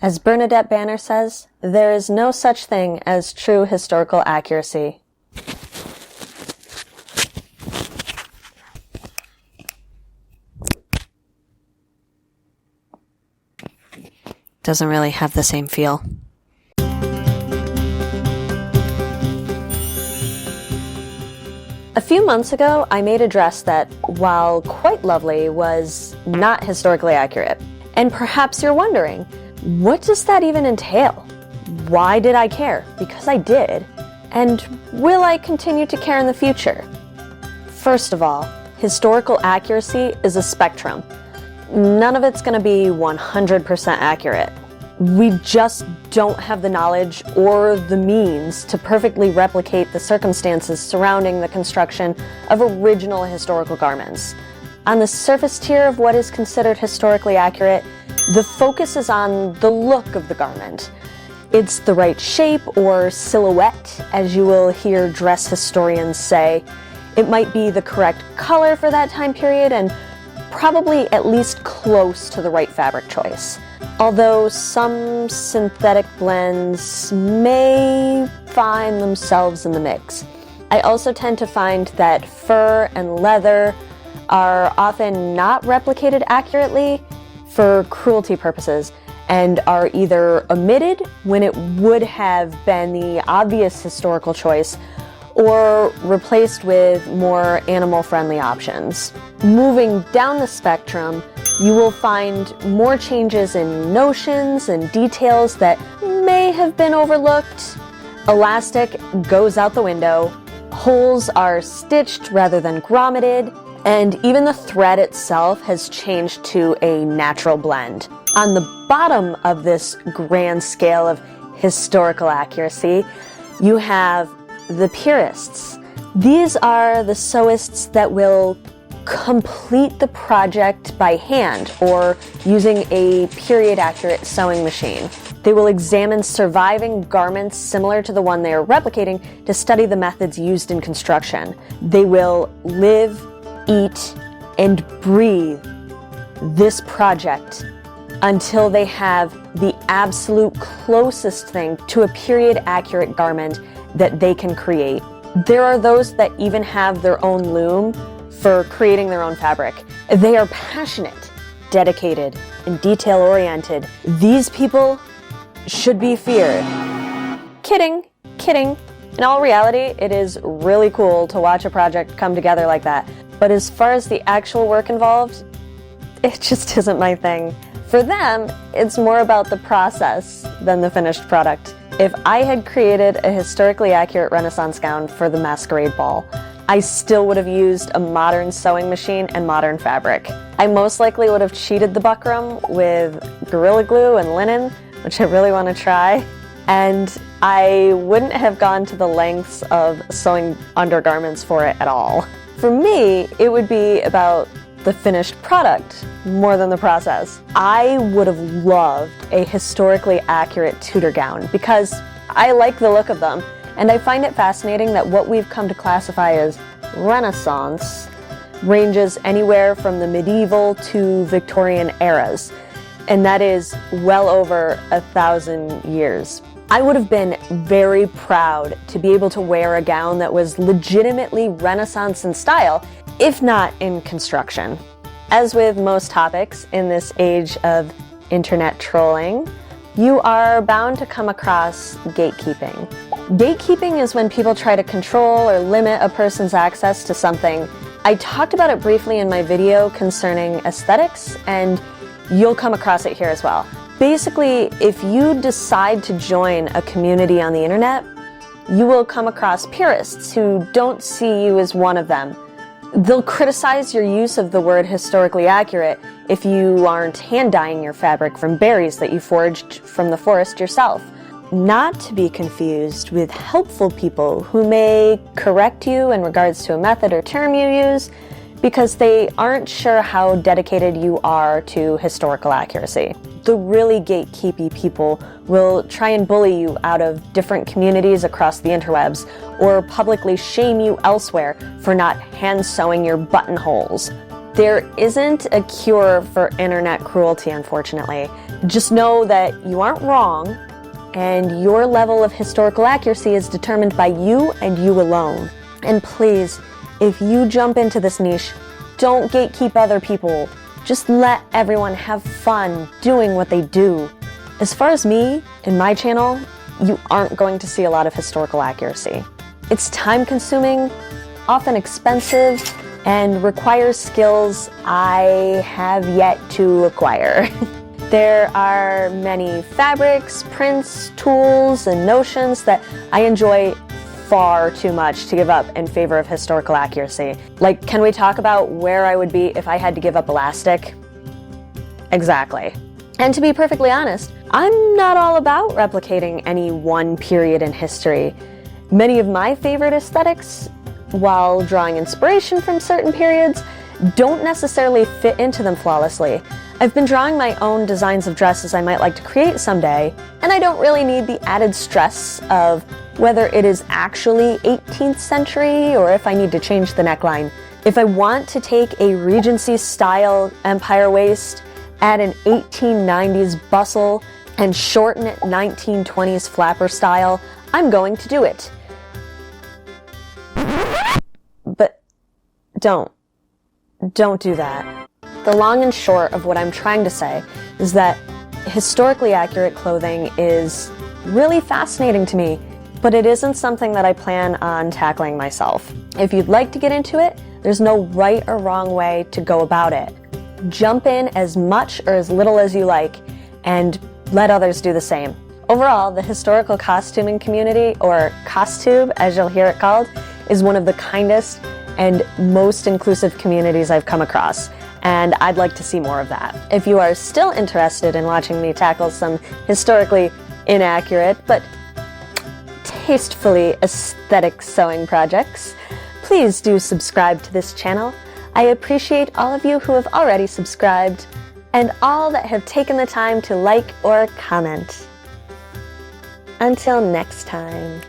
As Bernadette Banner says, there is no such thing as true historical accuracy. Doesn't really have the same feel. A few months ago, I made a dress that, while quite lovely, was not historically accurate. And perhaps you're wondering, what does that even entail? Why did I care? Because I did. And will I continue to care in the future? First of all, historical accuracy is a spectrum. None of it's going to be 100% accurate. We just don't have the knowledge or the means to perfectly replicate the circumstances surrounding the construction of original historical garments. On the surface tier of what is considered historically accurate, the focus is on the look of the garment. It's the right shape or silhouette, as you will hear dress historians say. It might be the correct color for that time period and probably at least close to the right fabric choice. Although some synthetic blends may find themselves in the mix. I also tend to find that fur and leather are often not replicated accurately for cruelty purposes and are either omitted when it would have been the obvious historical choice or replaced with more animal-friendly options. Moving down the spectrum, you will find more changes in notions and details that may have been overlooked. Elastic goes out the window, holes are stitched rather than grommeted, and even the thread itself has changed to a natural blend. On the bottom of this grand scale of historical accuracy, you have the purists. These are the sewists that will complete the project by hand or using a period-accurate sewing machine. They will examine surviving garments similar to the one they are replicating to study the methods used in construction. They will live, eat, and breathe this project until they have the absolute closest thing to a period-accurate garment that they can create. There are those that even have their own loom for creating their own fabric. They are passionate, dedicated, and detail-oriented. These people should be feared. Kidding, kidding. In all reality, it is really cool to watch a project come together like that. But as far as the actual work involved, it just isn't my thing. For them, it's more about the process than the finished product. If I had created a historically accurate Renaissance gown for the masquerade ball, I still would have used a modern sewing machine and modern fabric. I most likely would have cheated the buckram with Gorilla Glue and linen, which I really want to try, and I wouldn't have gone to the lengths of sewing undergarments for it at all. For me, it would be about the finished product more than the process. I would have loved a historically accurate Tudor gown because I like the look of them, and I find it fascinating that what we've come to classify as Renaissance ranges anywhere from the medieval to Victorian eras, and that is well over 1,000 years. I would have been very proud to be able to wear a gown that was legitimately Renaissance in style, if not in construction. As with most topics in this age of internet trolling, you are bound to come across gatekeeping. Gatekeeping is when people try to control or limit a person's access to something. I talked about it briefly in my video concerning aesthetics, and you'll come across it here as well. Basically, if you decide to join a community on the internet, you will come across purists who don't see you as one of them. They'll criticize your use of the word historically accurate if you aren't hand-dyeing your fabric from berries that you foraged from the forest yourself. Not to be confused with helpful people who may correct you in regards to a method or term you use because they aren't sure how dedicated you are to historical accuracy. The really gatekeepy people will try and bully you out of different communities across the interwebs or publicly shame you elsewhere for not hand sewing your buttonholes. There isn't a cure for internet cruelty, unfortunately. Just know that you aren't wrong, and your level of historical accuracy is determined by you and you alone. And please, if you jump into this niche, don't gatekeep other people. Just let everyone have fun doing what they do. As far as me and my channel, you aren't going to see a lot of historical accuracy. It's time-consuming, often expensive, and requires skills I have yet to acquire. There are many fabrics, prints, tools, and notions that I enjoy far too much to give up in favor of historical accuracy. Like, can we talk about where I would be if I had to give up elastic? Exactly. And to be perfectly honest, I'm not all about replicating any one period in history. Many of my favorite aesthetics, while drawing inspiration from certain periods, don't necessarily fit into them flawlessly. I've been drawing my own designs of dresses I might like to create someday, and I don't really need the added stress of whether it is actually 18th century or if I need to change the neckline. If I want to take a Regency-style empire waist, add an 1890s bustle, and shorten it 1920s flapper style, I'm going to do it. But don't do that. The long and short of what I'm trying to say is that historically accurate clothing is really fascinating to me, but it isn't something that I plan on tackling myself. If you'd like to get into it, there's no right or wrong way to go about it. Jump in as much or as little as you like, and let others do the same. Overall, the historical costuming community, or costube as you'll hear it called, is one of the kindest and most inclusive communities I've come across, and I'd like to see more of that. If you are still interested in watching me tackle some historically inaccurate but tastefully aesthetic sewing projects, please do subscribe to this channel. I appreciate all of you who have already subscribed, and all that have taken the time to like or comment. Until next time.